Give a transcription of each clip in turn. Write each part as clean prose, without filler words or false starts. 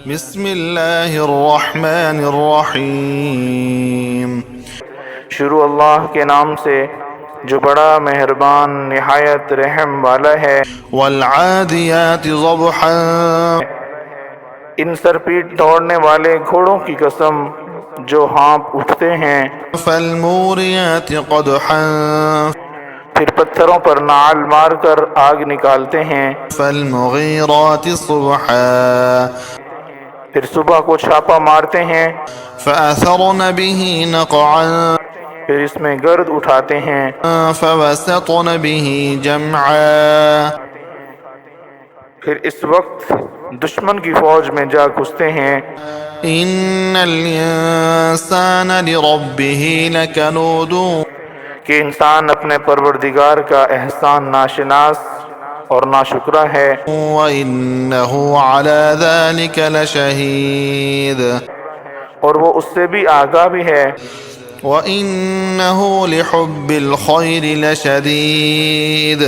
بسم اللہ الرحمن الرحیم۔ شروع اللہ کے نام سے جو بڑا مہربان نہایت رحم والا ہے۔ والعادیات ضبحا، ان سر پیٹ دوڑنے والے گھوڑوں کی قسم جو ہانپ اٹھتے ہیں۔ فالموریات قدحا، پھر پتھروں پر نعل مار کر آگ نکالتے ہیں۔ فالمغیرات صبحا، پھر صبح کو چھاپا مارتے ہیں۔ فأثرن به نقعا، پھر اس میں گرد اٹھاتے ہیں۔ فوسطن به جمعا، پھر اس وقت دشمن کی فوج میں جا گھستے ہیں۔ ان الانسان لربه لکنود، کہ انسان اپنے پروردگار کا احسان ناشناس اور ناشکرہ ہے۔ وإنه على ذلك لشهيد، اور وہ اس سے بھی آگاہ بھی ہے۔ وإنه لحب الخير لشديد،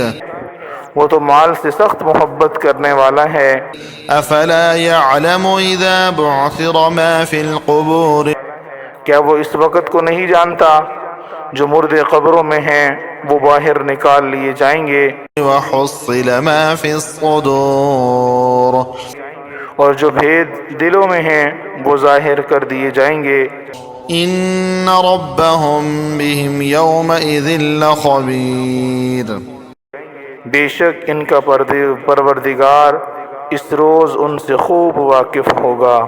وہ تو مال سے سخت محبت کرنے والا ہے۔ أفلا يعلم إذا بعثر ما في القبور، کیا وہ اس وقت کو نہیں جانتا جو مردے قبروں میں ہیں وہ باہر نکال لیے جائیں گے، وحصل ما في الصدور، اور جو بھید دلوں میں ہیں وہ ظاہر کر دیے جائیں گے۔ إن ربهم بهم يومئذ لخبير، بے شک ان کا پروردگار اس روز ان سے خوب واقف ہوگا۔